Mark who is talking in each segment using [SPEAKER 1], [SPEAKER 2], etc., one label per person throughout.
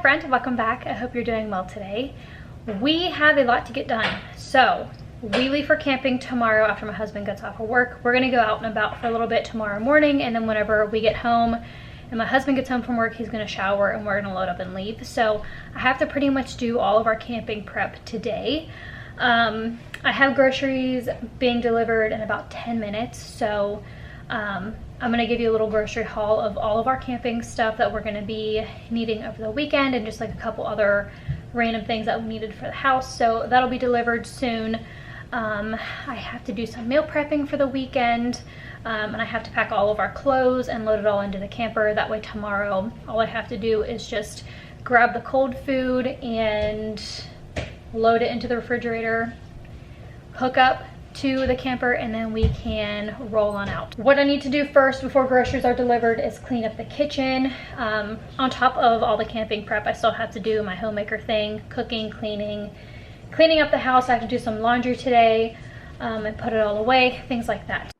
[SPEAKER 1] friend, welcome back. I hope you're doing well today. We have a lot to get done. So we leave for camping tomorrow after my husband gets off of work. We're gonna go out and about for a little bit tomorrow morning, and then whenever we get home and my husband gets home from work, he's gonna shower and we're gonna load up and leave. So I have to pretty much do all of our camping prep today. I have groceries being delivered in about 10 minutes, so I'm gonna give you a little grocery haul of all of our camping stuff that we're gonna be needing over the weekend, and just like a couple other random things that we needed for the house. So that'll be delivered soon. I have to do some meal prepping for the weekend, and I have to pack all of our clothes and load it all into the camper. That way tomorrow, all I have to do is just grab the cold food and load it into the refrigerator, hook up to the camper, and then we can roll on out. What I need to do first before groceries are delivered is clean up the kitchen. On top of all the camping prep, I still have to do my homemaker thing, cooking, cleaning up the house. I have to do some laundry today, and put it all away, things like that.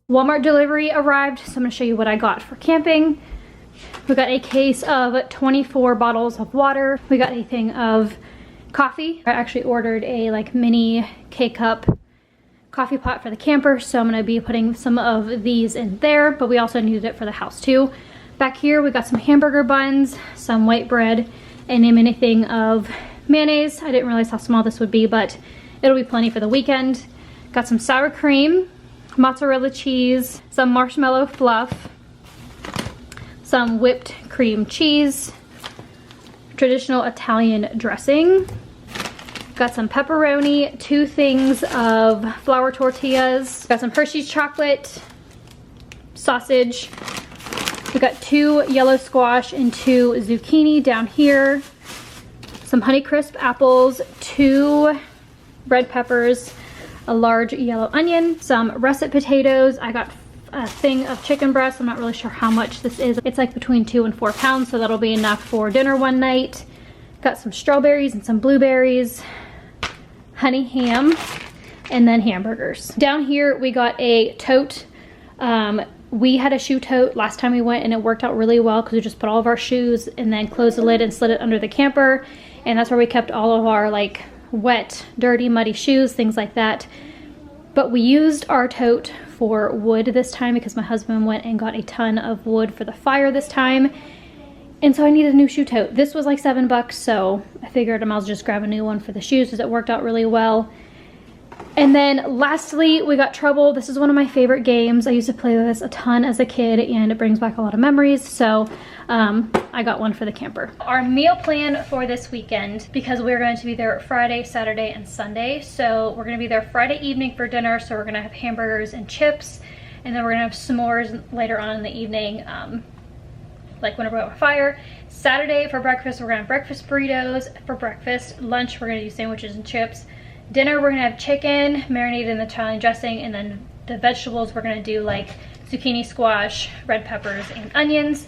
[SPEAKER 1] Walmart delivery arrived, so I'm gonna show you what I got for camping. We got a case of 24 bottles of water. We got a thing of coffee. I actually ordered a like mini K-cup coffee pot for the camper, so I'm gonna be putting some of these in there, but we also needed it for the house too. Back here, we got some hamburger buns, some white bread, and a mini thing of mayonnaise. I didn't realize how small this would be, but it'll be plenty for the weekend. Got some sour cream, mozzarella cheese, some marshmallow fluff, some whipped cream cheese, traditional Italian dressing. Got some pepperoni, 2 things of flour tortillas. Got some Hershey's chocolate, sausage. We got 2 yellow squash and 2 zucchini down here. Some Honeycrisp apples, 2 red peppers, a large yellow onion, some russet potatoes. I got a thing of chicken breast. I'm not really sure how much this is. It's like between 2 and 4 pounds, so that'll be enough for dinner one night. Got some strawberries and some blueberries, honey ham, and then hamburgers. Down here we got a tote. We had a shoe tote last time we went, and it worked out really well because we just put all of our shoes and then closed the lid and slid it under the camper, and that's where we kept all of our like wet, dirty, muddy shoes, things like that. But we used our tote for wood this time because my husband went and got a ton of wood for the fire this time, and so I needed a new shoe tote. This was like $7, so I figured I might as well just grab a new one for the shoes because it worked out really well. And then lastly, we got Trouble. This is one of my favorite games. I used to play this a ton as a kid and it brings back a lot of memories. So I got one for the camper. Our meal plan for this weekend, because we're going to be there Friday, Saturday, and Sunday. So we're gonna be there Friday evening for dinner. So we're gonna have hamburgers and chips. And then we're gonna have s'mores later on in the evening, like whenever we have a fire. Saturday for breakfast, we're gonna have breakfast burritos for breakfast. Lunch, we're gonna do sandwiches and chips. Dinner, we're gonna have chicken marinated in the Italian dressing, and then the vegetables, we're gonna do like zucchini, squash, red peppers, and onions.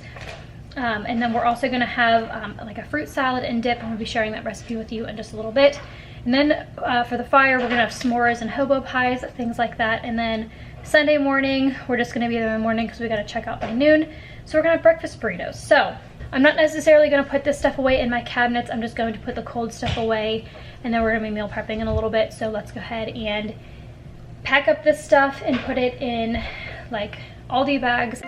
[SPEAKER 1] And then we're also gonna have like a fruit salad and dip. I'm gonna be sharing that recipe with you in just a little bit. And then for the fire, we're gonna have s'mores and hobo pies, things like that. And then Sunday morning, we're just gonna be there in the morning because we gotta check out by noon. So we're gonna have breakfast burritos. So I'm not necessarily gonna put this stuff away in my cabinets. I'm just going to put the cold stuff away, and then we're gonna be meal prepping in a little bit. So let's go ahead and pack up this stuff and put it in like Aldi bags.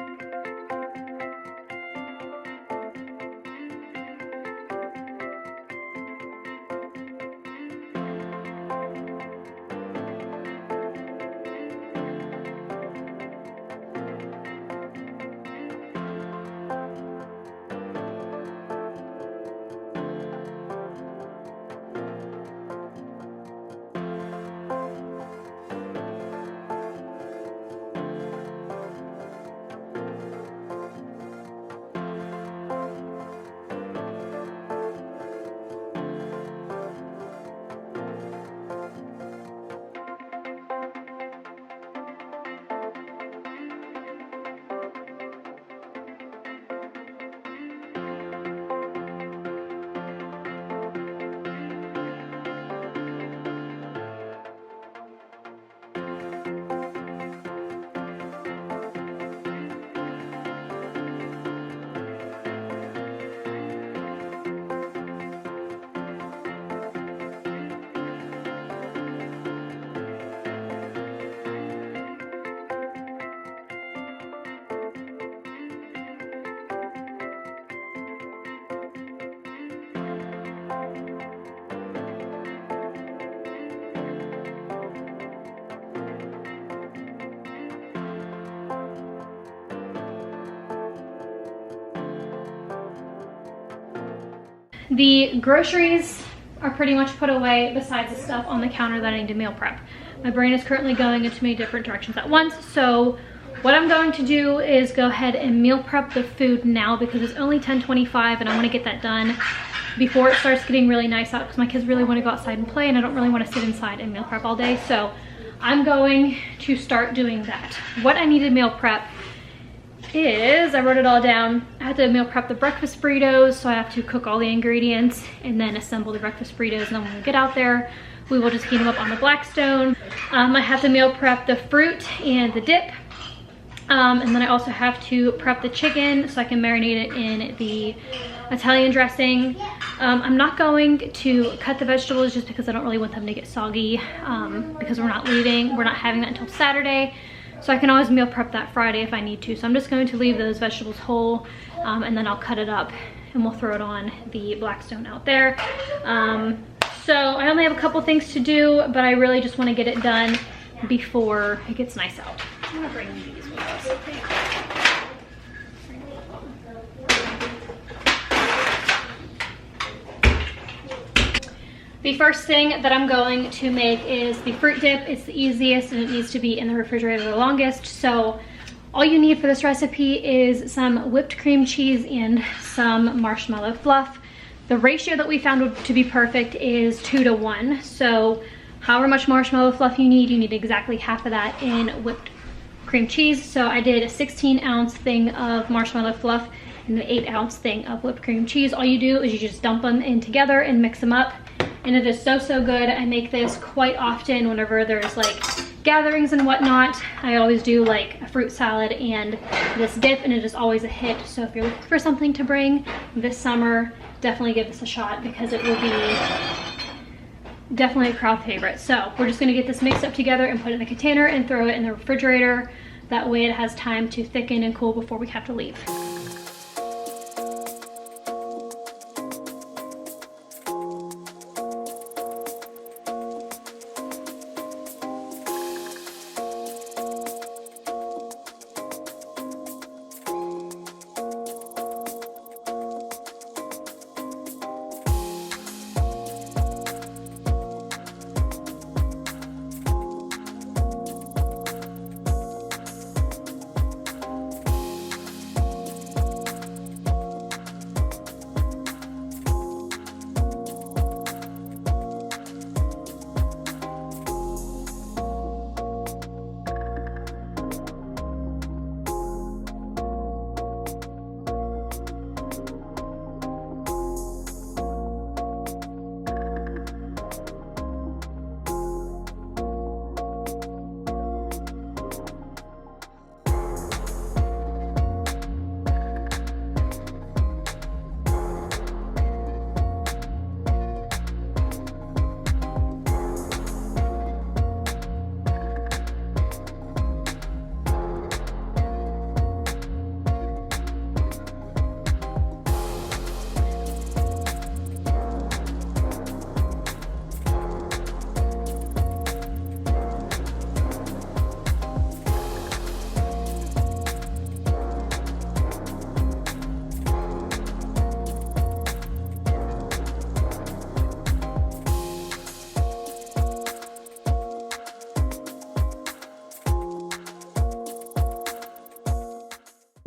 [SPEAKER 1] The groceries are pretty much put away besides the stuff on the counter that I need to meal prep. My brain is currently going into many different directions at once, so what I'm going to do is go ahead and meal prep the food now because it's only 10:25 and I want to get that done before it starts getting really nice out because my kids really want to go outside and play and I don't really want to sit inside and meal prep all day. So I'm going to start doing that. What I need to meal prep is, I wrote it all down. I have to meal prep the breakfast burritos, so I have to cook all the ingredients and then assemble the breakfast burritos, and then when we get out there, we will just heat them up on the Blackstone. I have to meal prep the fruit and the dip. And then I also have to prep the chicken so I can marinate it in the Italian dressing. I'm not going to cut the vegetables just because I don't really want them to get soggy because we're not having that until Saturday. So I can always meal prep that Friday if I need to. So I'm just going to leave those vegetables whole and then I'll cut it up and we'll throw it on the Blackstone out there. So I only have a couple things to do, but I really just want to get it done before it gets nice out. I'm gonna bring these with us. The first thing that I'm going to make is the fruit dip. It's the easiest and it needs to be in the refrigerator the longest. So all you need for this recipe is some whipped cream cheese and some marshmallow fluff. The ratio that we found to be perfect is 2 to 1. So however much marshmallow fluff you need exactly half of that in whipped cream cheese. So I did a 16-ounce thing of marshmallow fluff and an 8-ounce thing of whipped cream cheese. All you do is you just dump them in together and mix them up. And it is so good. I make this quite often whenever there's like gatherings and whatnot. I always do like a fruit salad and this dip, and it is always a hit. So if you're looking for something to bring this summer, definitely give this a shot because it will be definitely a crowd favorite. So we're just gonna get this mixed up together and put it in a container and throw it in the refrigerator. That way it has time to thicken and cool before we have to leave.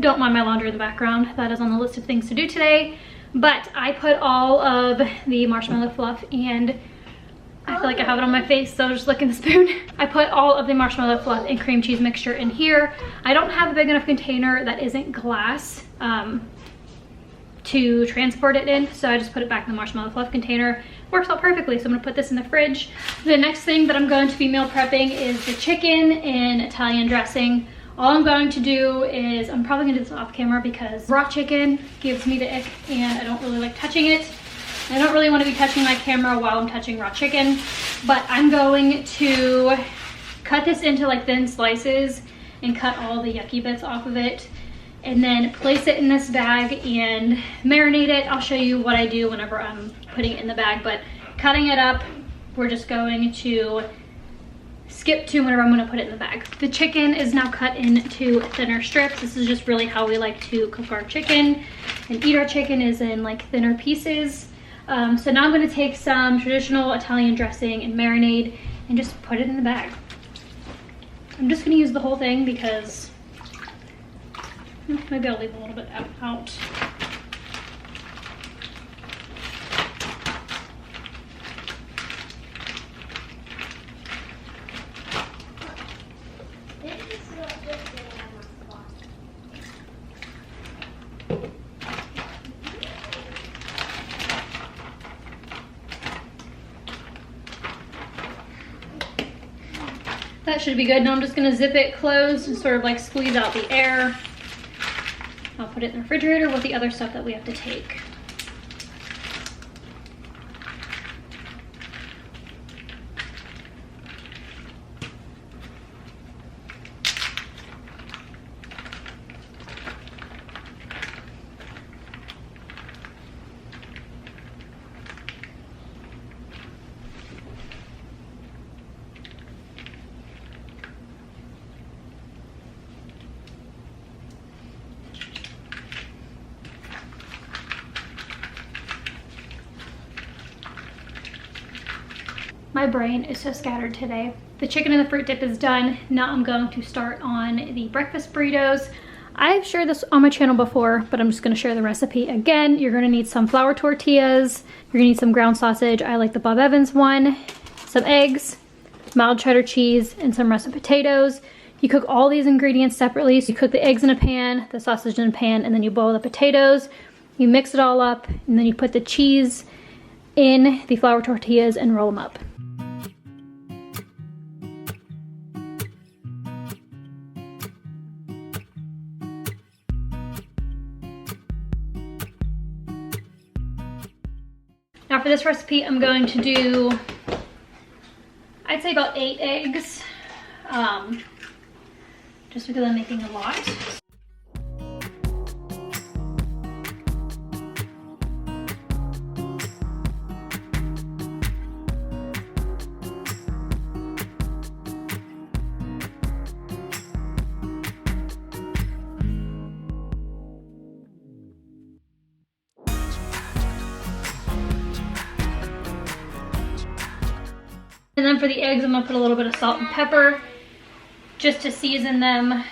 [SPEAKER 1] Don't mind my laundry in the background. That is on the list of things to do today. But I put all of the marshmallow fluff, and I feel like I have it on my face, so I'll just look in the spoon. I put all of the marshmallow fluff and cream cheese mixture in here. I don't have a big enough container that isn't glass to transport it in, so I just put it back in the marshmallow fluff container. Works out perfectly, so I'm gonna put this in the fridge. The next thing that I'm going to be meal prepping is the chicken in Italian dressing. All I'm going to do is, I'm probably gonna do this off camera because raw chicken gives me the ick and I don't really like touching it. I don't really want to be touching my camera while I'm touching raw chicken, but I'm going to cut this into like thin slices and cut all the yucky bits off of it, and then place it in this bag and marinate it. I'll show you what I do whenever I'm putting it in the bag, but cutting it up, we're just going to skip to whenever I'm going to put it in the bag. The chicken is now cut into thinner strips. This is just really how we like to cook our chicken and eat our chicken, is in like thinner pieces. So now I'm going to take some traditional Italian dressing and marinade and just put it in the bag. I'm just going to use the whole thing because maybe I'll leave a little bit out. That should be good. Now I'm just gonna zip it closed and sort of like squeeze out the air. I'll put it in the refrigerator with the other stuff that we have to take. My brain is so scattered today. The chicken and the fruit dip is done. Now I'm going to start on the breakfast burritos. I've shared this on my channel before, but I'm just gonna share the recipe again. You're gonna need some flour tortillas. You're gonna need some ground sausage. I like the Bob Evans one. Some eggs, mild cheddar cheese, and some russet potatoes. You cook all these ingredients separately. So you cook the eggs in a pan, the sausage in a pan, and then you boil the potatoes. You mix it all up, and then you put the cheese in the flour tortillas and roll them up. Now for this recipe, I'm going to do, I'd say about 8 eggs, just because I'm making a lot. And then for the eggs, I'm gonna put a little bit of salt and pepper just to season them.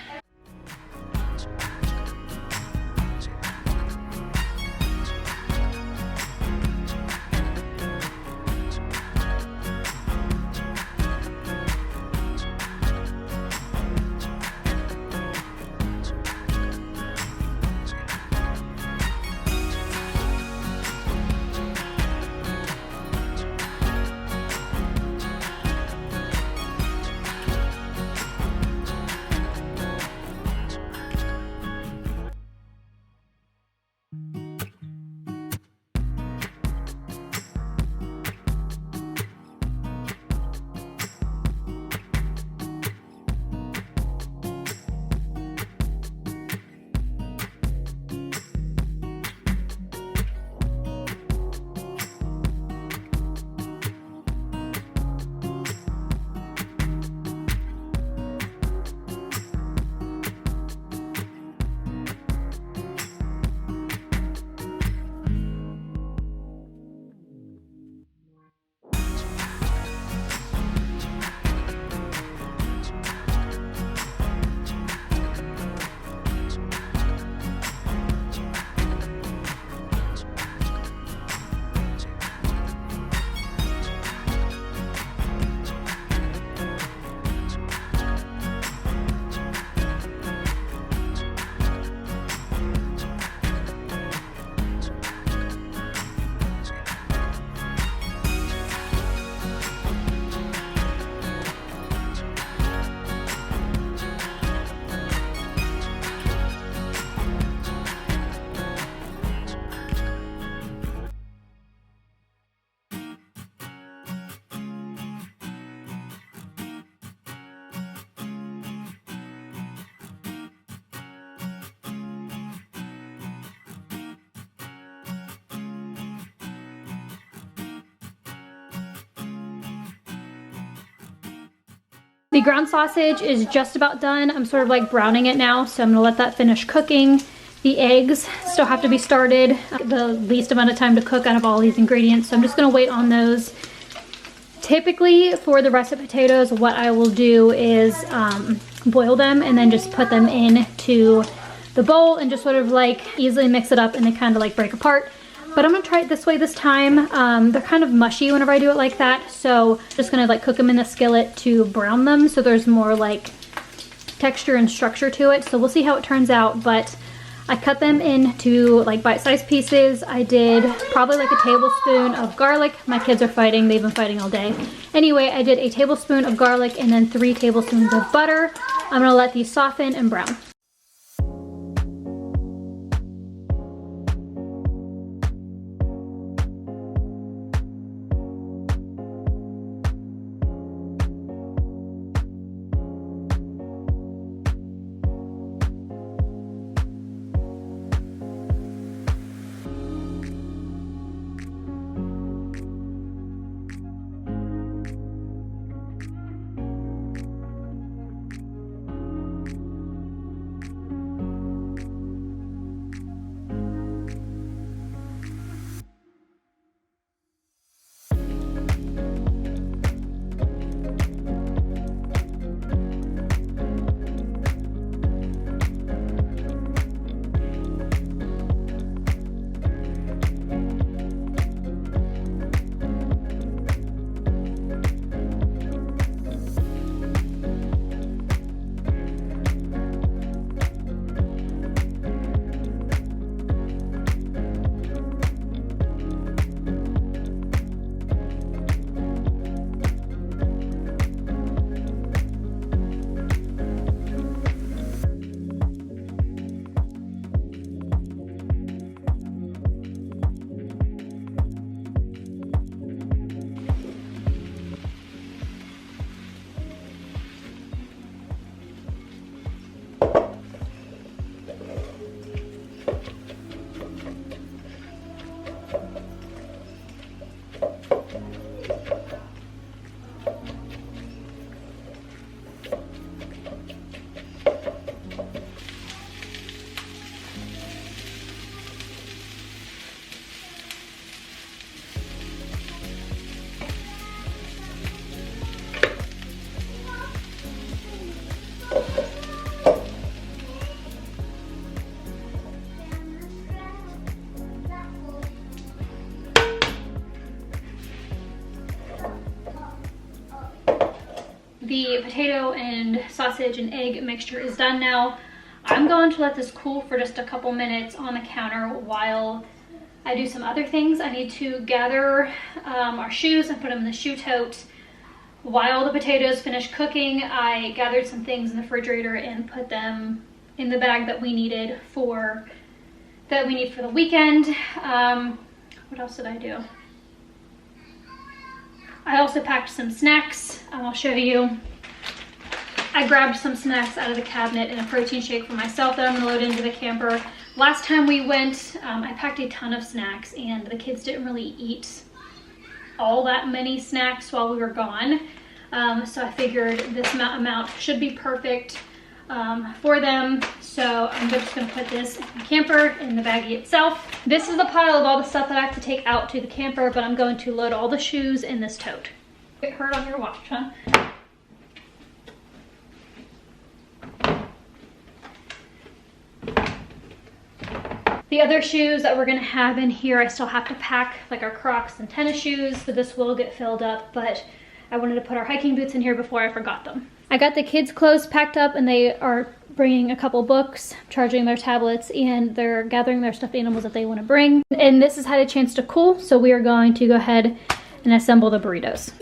[SPEAKER 1] The ground sausage is just about done. I'm sort of like browning it now, so I'm gonna let that finish cooking. The eggs still have to be started. The least amount of time to cook out of all these ingredients, so I'm just gonna wait on those. Typically for the russet potatoes, what I will do is boil them and then just put them into the bowl and just sort of like easily mix it up, and they kind of like break apart. But I'm gonna try it this way this time. They're kind of mushy whenever I do it like that, so just gonna like cook them in the skillet to brown them so there's more like texture and structure to it. So we'll see how it turns out, but I cut them into like bite-sized pieces. I did probably like a tablespoon of garlic. My kids are fighting, they've been fighting all day. Anyway, I did a tablespoon of garlic and then 3 tablespoons of butter. I'm gonna let these soften and brown. The potato and sausage and egg mixture is done now. I'm going to let this cool for just a couple minutes on the counter while I do some other things. I need to gather our shoes and put them in the shoe tote. While the potatoes finish cooking, I gathered some things in the refrigerator and put them in the bag that we need for the weekend. What else did I do? I also packed some snacks. I'll show you. I grabbed some snacks out of the cabinet and a protein shake for myself that I'm gonna load into the camper. Last time we went, I packed a ton of snacks and the kids didn't really eat all that many snacks while we were gone. So I figured this amount should be perfect for them. So I'm just gonna put this in the camper in the baggie itself. This is the pile of all the stuff that I have to take out to the camper, but I'm going to load all the shoes in this tote. Get hurt on your watch, huh? The other shoes that we're gonna have in here, I still have to pack, like our Crocs and tennis shoes, so this will get filled up, but I wanted to put our hiking boots in here before I forgot them. I got the kids' clothes packed up and they are bringing a couple books, charging their tablets, and they're gathering their stuffed animals that they want to bring. And this has had a chance to cool, so we are going to go ahead and assemble the burritos.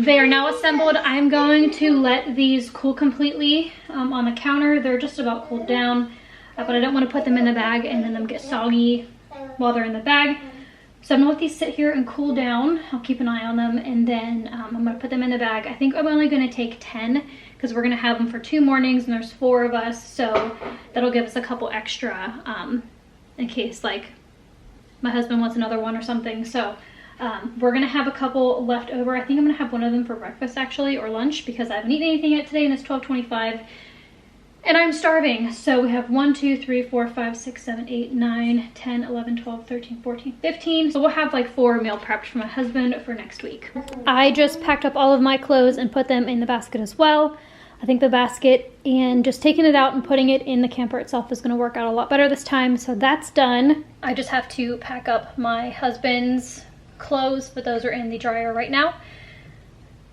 [SPEAKER 1] They are now assembled. I'm going to let these cool completely on the counter. They're just about cooled down, but I don't want to put them in the bag and then them get soggy while they're in the bag. So I'm gonna let these sit here and cool down. I'll keep an eye on them, and then I'm gonna put them in the bag. I think I'm only gonna take 10 because we're gonna have them for 2 mornings and there's 4 of us. So that'll give us a couple extra in case like my husband wants another one or something. So we're gonna have a couple left over. I think I'm gonna have one of them for breakfast actually, or lunch, because I haven't eaten anything yet today and it's 12:25 and I'm starving. So we have 1, 2, 3, 4, 5, 6, 7, 8, 9, 10, 11, 12, 13, 14, 15. So we'll have like 4 meal prepped for my husband for next week. I just packed up all of my clothes and put them in the basket as well. I think the basket and just taking it out and putting it in the camper itself is going to work out a lot better this time. So that's done. I just have to pack up my husband's clothes, but those are in the dryer right now.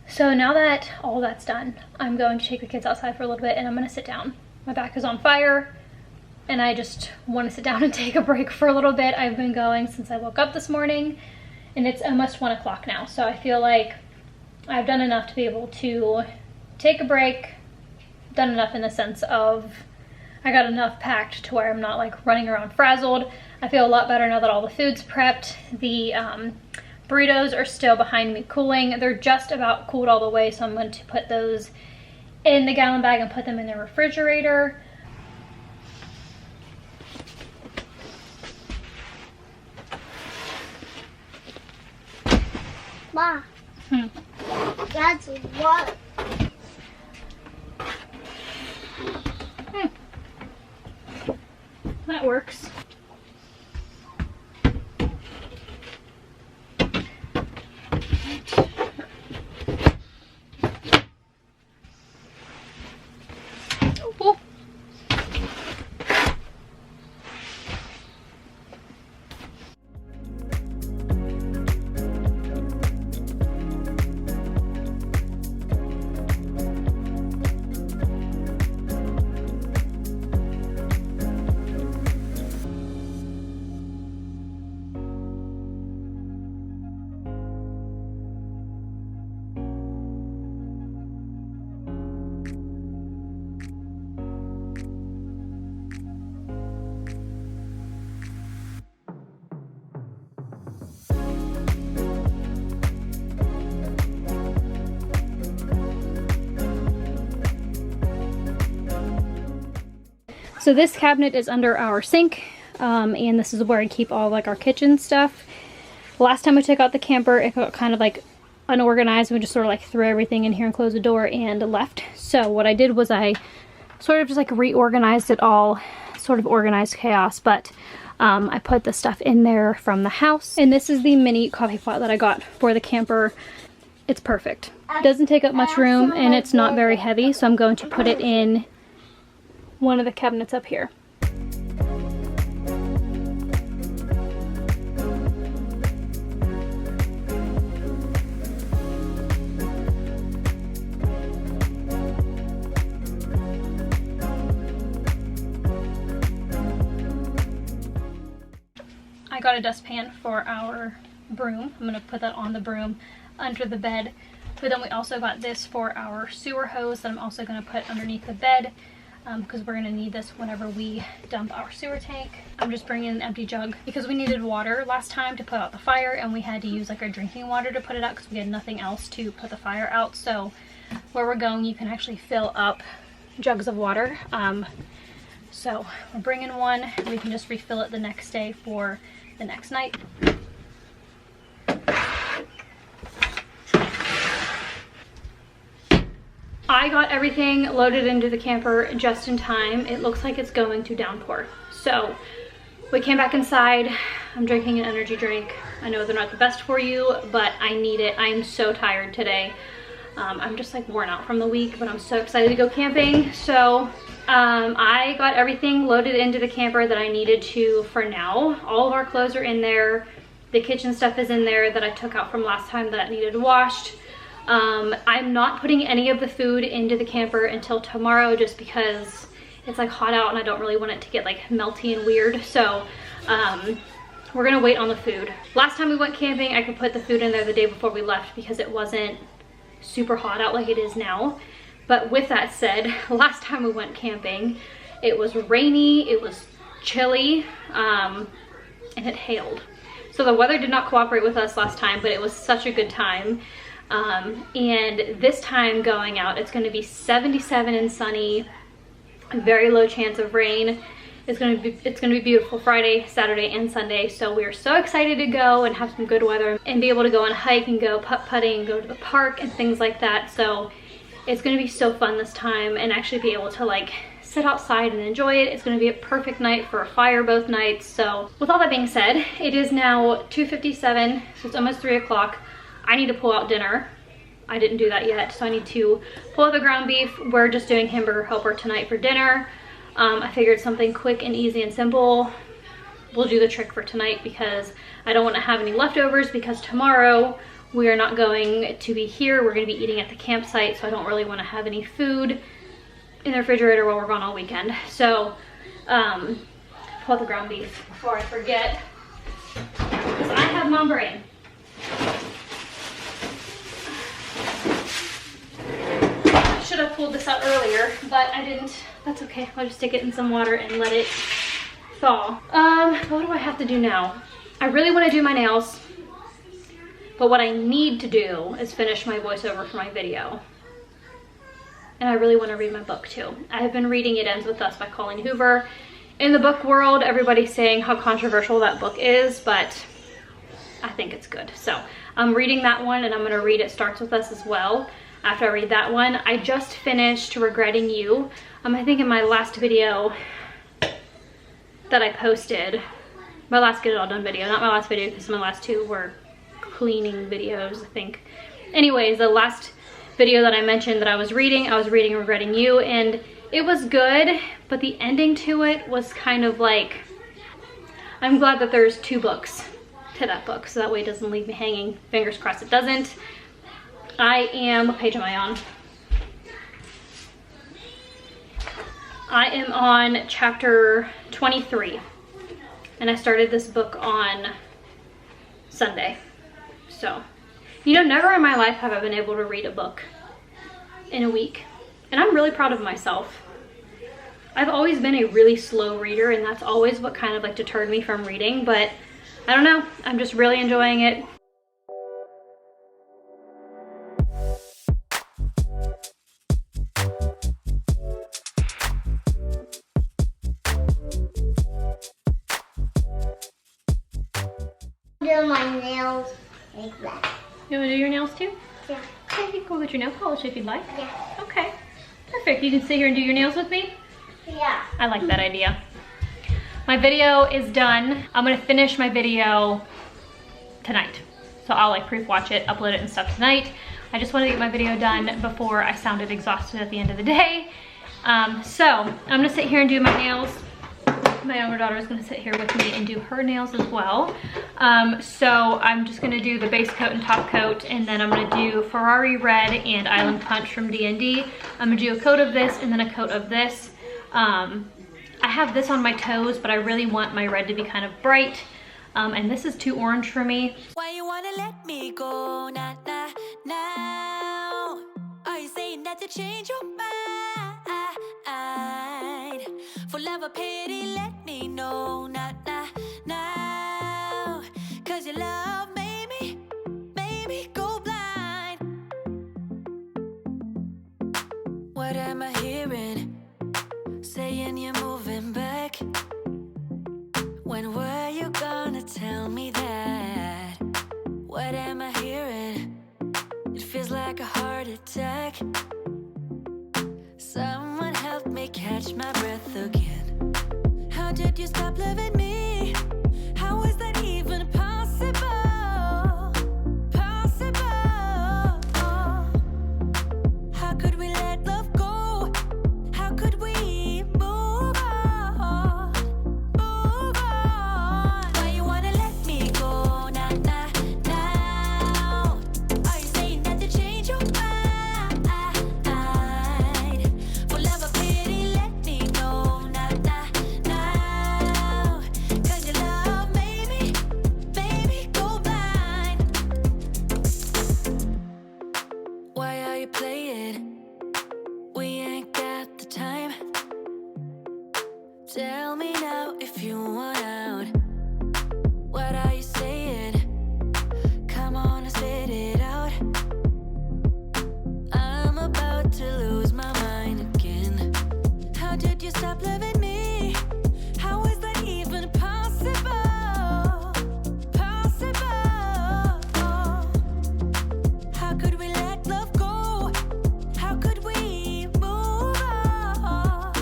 [SPEAKER 1] So now that all that's done, I'm going to take the kids outside for a little bit and I'm going to sit down. My back is on fire and I just want to sit down and take a break for a little bit. I've been going since I woke up this morning and it's almost 1 o'clock now. So I feel like I've done enough to be able to take a break, done enough in the sense of I got enough packed to where I'm not like running around frazzled. I feel a lot better now that all the food's prepped. The burritos are still behind me cooling. They're just about cooled all the way, so I'm going to put those in the gallon bag and put them in the refrigerator.
[SPEAKER 2] Ma, that's what.
[SPEAKER 1] That works. Oh. So this cabinet is under our sink, and this is where I keep all like our kitchen stuff. Last time we took out the camper, it got kind of like unorganized. We just sort of like threw everything in here and closed the door and left. So what I did was I sort of just like reorganized it all, sort of organized chaos, but I put the stuff in there from the house. And this is the mini coffee pot that I got for the camper. It's perfect. It doesn't take up much room and it's not very heavy, so I'm going to put it in one of the cabinets up here. I got a dustpan for our broom. I'm gonna put that on the broom under the bed. But then we also got this for our sewer hose that I'm also gonna put underneath the bed, because we're gonna need this whenever we dump our sewer tank. I'm just bringing an empty jug because we needed water last time to put out the fire, and we had to use like our drinking water to put it out because we had nothing else to put the fire out. So where we're going, you can actually fill up jugs of water. So we're bringing one. We can just refill it the next day for the next night. I got everything loaded into the camper just in time. It looks like it's going to downpour. So we came back inside. I'm drinking an energy drink. I know they're not the best for you, but I need it. I am so tired today. I'm just like worn out from the week, but I'm so excited to go camping. So I got everything loaded into the camper that I needed to for now. All of our clothes are in there. The kitchen stuff is in there that I took out from last time that needed washed. I'm not putting any of the food into the camper until tomorrow just because it's like hot out and I don't really want it to get like melty and weird. So we're gonna wait on the food. Last time we went camping, I could put the food in there the day before we left because it wasn't super hot out like it is now. But with that said, last time we went camping, it was rainy, it was chilly, and it hailed. So the weather did not cooperate with us last time, but it was such a good time. And this time going out, it's going to be 77 and sunny, very low chance of rain. It's going to be beautiful Friday, Saturday, and Sunday. So we are so excited to go and have some good weather and be able to go on a hike and go putt-putting and go to the park and things like that. So it's going to be so fun this time, and actually be able to like sit outside and enjoy it. It's going to be a perfect night for a fire both nights. So with all that being said, it is now 2:57, so it's almost 3 o'clock. I need to pull out dinner. I didn't do that yet, so I need to pull out the ground beef. We're just doing hamburger helper tonight for dinner. I figured something quick and easy and simple will do the trick for tonight, because I don't want to have any leftovers, because tomorrow we are not going to be here. We're going to be eating at the campsite, so I don't really want to have any food in the refrigerator while we're gone all weekend. So pull out the ground beef before I forget, because I have mom brain. I should have pulled this out earlier, but I didn't. That's okay. I'll just stick it in some water and let it thaw. What do I have to do now? I really want to do my nails, but what I need to do is finish my voiceover for my video. And I really want to read my book too. I have been reading It Ends With Us by Colleen Hoover. In the book world, everybody's saying how controversial that book is, but I think it's good. So I'm reading that one, and I'm going to read It Starts With Us as well after I read that one. I just finished Regretting You. I think in my last video that I posted, my last Get It All Done video, not my last video, because my last two were cleaning videos, I think. Anyways, the last video that I mentioned that I was reading Regretting You, and it was good, but the ending to it was kind of like, I'm glad that there's 2 books to that book, so that way it doesn't leave me hanging. Fingers crossed it doesn't. What page am I on? I am on chapter 23, and I started this book on Sunday. So, you know, never in my life have I been able to read a book in a week, and I'm really proud of myself. I've always been a really slow reader, and that's always what kind of like deterred me from reading, but I don't know, I'm just really enjoying it.
[SPEAKER 2] Do my nails like that.
[SPEAKER 1] You want to do your nails too?
[SPEAKER 2] Yeah.
[SPEAKER 1] Okay, you can go get your nail polish if you'd like.
[SPEAKER 2] Yeah.
[SPEAKER 1] Okay, perfect. You can sit here and do your nails with me?
[SPEAKER 2] Yeah.
[SPEAKER 1] I like that idea. My video is done. I'm gonna finish my video tonight. So I'll like proof watch it, upload it and stuff tonight. I just wanted to get my video done before I sounded exhausted at the end of the day. So I'm gonna sit here and do my nails. My younger daughter is gonna sit here with me and do her nails as well. So I'm just gonna do the base coat and top coat, and then I'm gonna do Ferrari Red and Island Punch from D&D. I'm gonna do a coat of this and then a coat of this. I have this on my toes, but I really want my red to be kind of bright. And this is too orange for me.
[SPEAKER 3] Why you wanna let me go now? Are you saying that to change your mind? For love or pity, let me know now. Cause your love made me go blind. What am I hearing? Saying you're moving back. When were you gonna tell me that? What am I hearing? It feels like a heart attack. Someone help me catch my breath again. How did you stop loving me? How is that even possible? How could we let love go? How could we move on? Why you wanna let me go now? Are you saying that to change your mind? For love or pity, let me know now. out if you want out. What are you saying? Come on and spit it out. I'm about to lose my mind again. How did you stop loving me? How is that even possible? Possible. How could we let love go? How could we move on?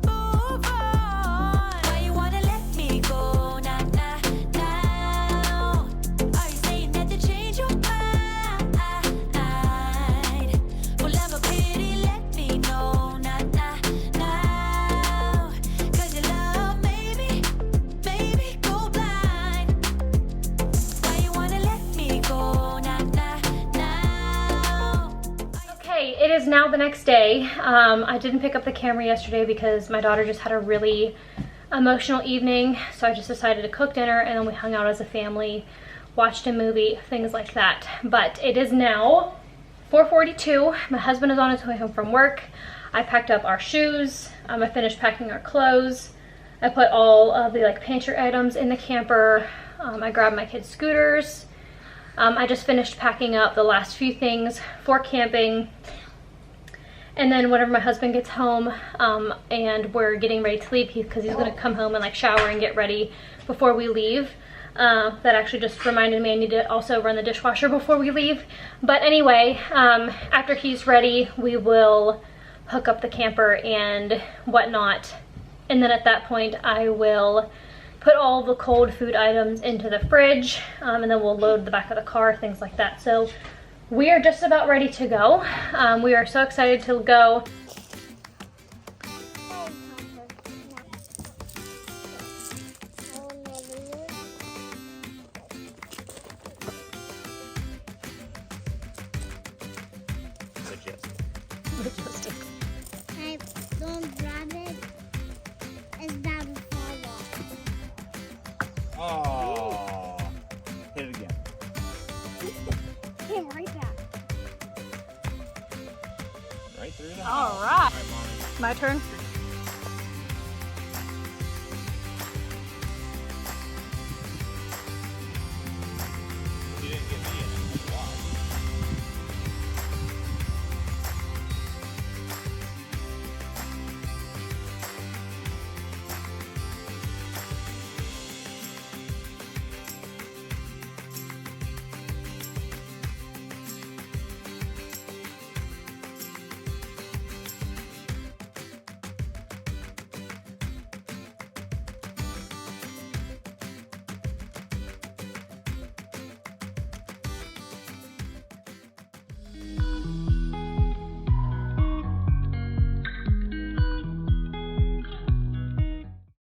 [SPEAKER 3] Move on. Why you wanna let me go now? Now? Are you saying that to change your mind? Well, have a pity, let me know now. Cause your love maybe go blind. Why you wanna let me go now?
[SPEAKER 1] Okay, it is now the next day. I didn't pick up the camera yesterday because my daughter just had a really emotional evening, so I just decided to cook dinner and then we hung out as a family, watched a movie, things like that. But it is now 4:42. My husband is on his way home from work. I packed up our shoes. I finished packing our clothes. I put all of the pantry items in the camper. I grabbed my kids' scooters. I just finished packing up the last few things for camping. And then whenever my husband gets home and we're getting ready to leave, because he's going to come home and shower and get ready before we leave. That actually just reminded me I need to also run the dishwasher before we leave. But anyway, after he's ready, we will hook up the camper and whatnot. And then at that point, I will put all the cold food items into the fridge, and then we'll load the back of the car, things like that. So we are just about ready to go. We are so excited to go.
[SPEAKER 2] Hey, don't grab it. It's bound to fall off.
[SPEAKER 4] Oh, hit it again.
[SPEAKER 2] Hey, right back.
[SPEAKER 4] Right through the
[SPEAKER 1] All right.
[SPEAKER 4] Mommy.
[SPEAKER 1] My turn.